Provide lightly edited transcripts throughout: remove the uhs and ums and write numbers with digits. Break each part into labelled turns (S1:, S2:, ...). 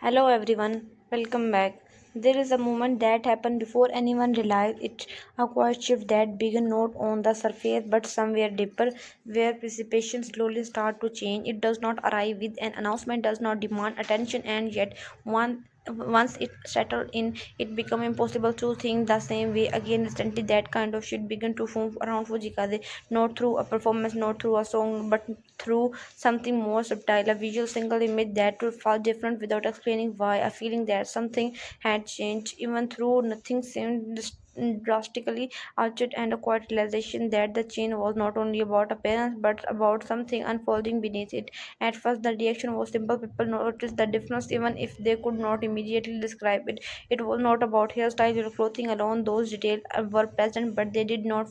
S1: Hello everyone, welcome back. There is a moment that happened before anyone realized it, a quiet shift that began not on the surface but somewhere deeper, where precipitation slowly start to change. It does not arrive with an announcement, does not demand attention, and yet once it settled in, it became impossible to think the same way again. Instantly, that kind of shit began to form around Fujikaze, not through a performance, not through a song, but through something more subtle, a visual single image that would feel different without explaining why, a feeling that something had changed, even though nothing seemed drastically altered, and a quiet realization that the change was not only about appearance but about something unfolding beneath it. At first, the reaction was simple. People noticed the difference even if they could not immediately describe it. It was not about hairstyle or clothing alone, those details were present, but they did not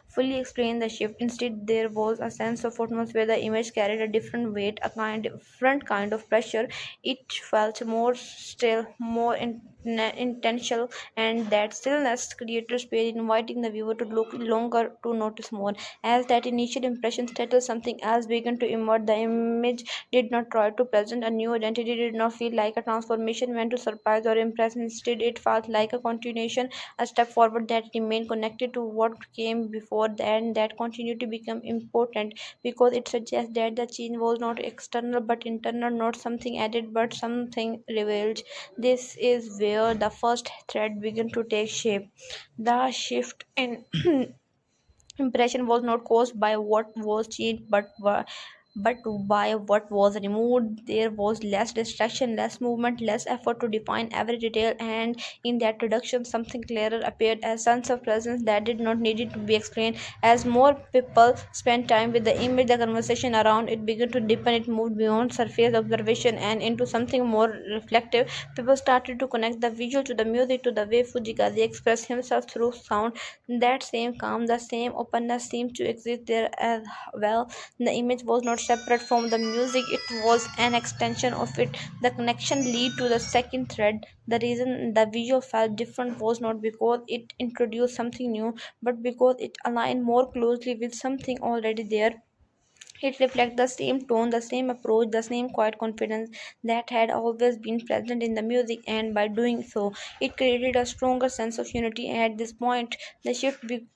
S1: fully explain the shift. Instead, there was a sense of atmosphere. The image carried a different weight, a different kind of pressure. It felt more still, more intentional, and that stillness created space, inviting the viewer to look longer, to notice more. As that initial impression settled, something else began to emerge. The image did not try to present a new identity, did not feel like a transformation meant to surprise or impress. Instead, it felt like a continuation, a step forward that remained connected to what came before. Then that continuity became important because it suggests that the change was not external but internal, not something added but something revealed. This is where the first thread began to take shape. The shift in impression was not caused by what was changed but by what was removed. There was less distraction, less movement, less effort to define every detail, and in that reduction something clearer appeared, a sense of presence that did not need it to be explained. As more people spent time with the image, the conversation around it began to deepen. It moved beyond surface observation and into something more reflective. People started to connect the visual to the music, to the way Fujikaze expressed himself through sound. That same calm, the same openness seemed to exist there as well. The image was not separate from the music, it was an extension of it. The connection lead to the second thread. The reason the visual felt different was not because it introduced something new, but because it aligned more closely with something already there. It reflects the same tone, the same approach, the same quiet confidence that had always been present in the music, and by doing so, it created a stronger sense of unity. At this point, the shift become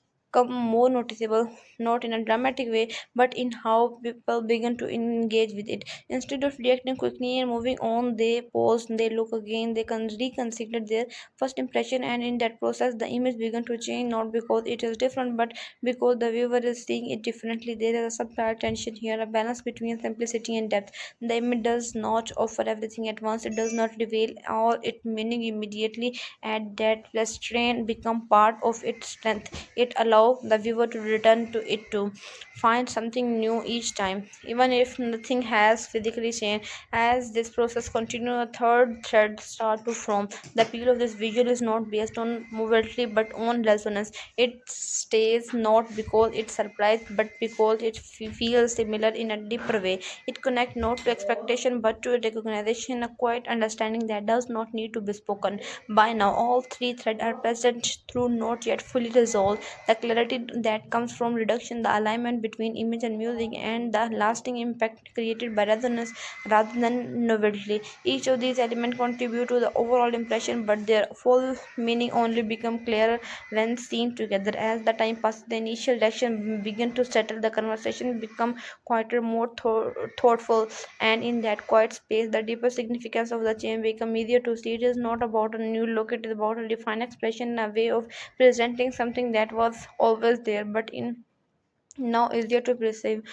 S1: more noticeable, not in a dramatic way, but in how people begin to engage with it. Instead of reacting quickly and moving on, they pause, they look again, they can reconsider their first impression, and in that process, the image began to change, not because it is different, but because the viewer is seeing it differently. There is a subtle tension here, a balance between simplicity and depth. The image does not offer everything at once, it does not reveal all its meaning immediately, and that restraint become part of its strength. It allows the viewer to return to it to find something new each time, even if nothing has physically changed. As this process continues, a third thread starts to form. The appeal of this visual is not based on novelty but on resonance. It stays not because it's surprised but because it feels similar in a deeper way. It connects not to expectation but to recognition, a quiet understanding that does not need to be spoken. By now, all three threads are present through not yet fully resolved. The clarity that comes from reduction, the alignment between image and music, and the lasting impact created by resonance rather than novelty. Each of these elements contribute to the overall impression, but their full meaning only become clearer when seen together. As the time passes, the initial reaction begin to settle, the conversation become quieter, more thoughtful, and in that quiet space, the deeper significance of the change become easier to see. It is not about a new look; it is about a defined expression, a way of presenting something that was always there, but in now easier to perceive.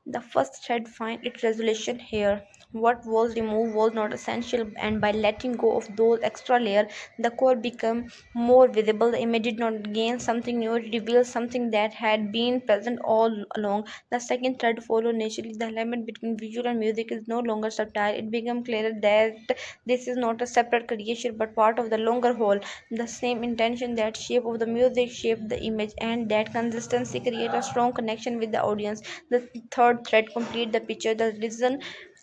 S1: The first thread find its resolution here. What was removed was not essential, and by letting go of those extra layers, the core became more visible. The image did not gain something new, it revealed something that had been present all along. The second thread followed naturally. The alignment between visual and music is no longer subtle. It became clearer that this is not a separate creation but part of the longer whole. The same intention that shape of the music shaped the image, and that consistency create a strong connection with the audience. The third thread complete the picture. The reason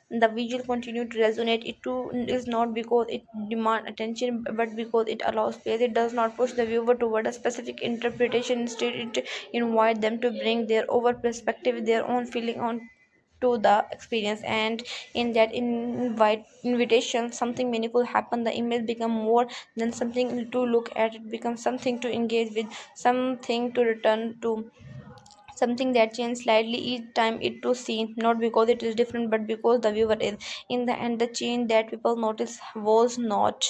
S1: the visual continue to resonate it too is not because it demand attention but because it allows space. It does not push the viewer toward a specific interpretation. Instead, it invite them to bring their over perspective, their own feeling on to the experience, and in that invitation something meaningful happen. The image become more than something to look at, it becomes something to engage with, something to return to, something that changes slightly each time it to see, not because it is different but because the viewer is. In the end, the change that people notice was not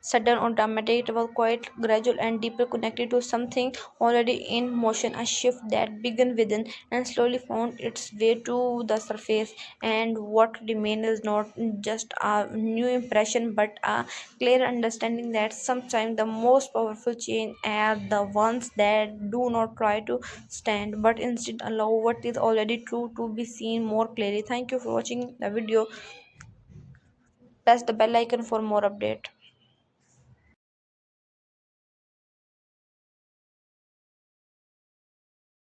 S1: sudden or dramatic, it was quite gradual and deeper, connected to something already in motion, a shift that began within and slowly found its way to the surface. And what remains is not just a new impression but a clear understanding that sometimes the most powerful change are the ones that do not try to stand but instead allow what is already true to be seen more clearly. Thank you for watching the video. Press the bell icon for more update.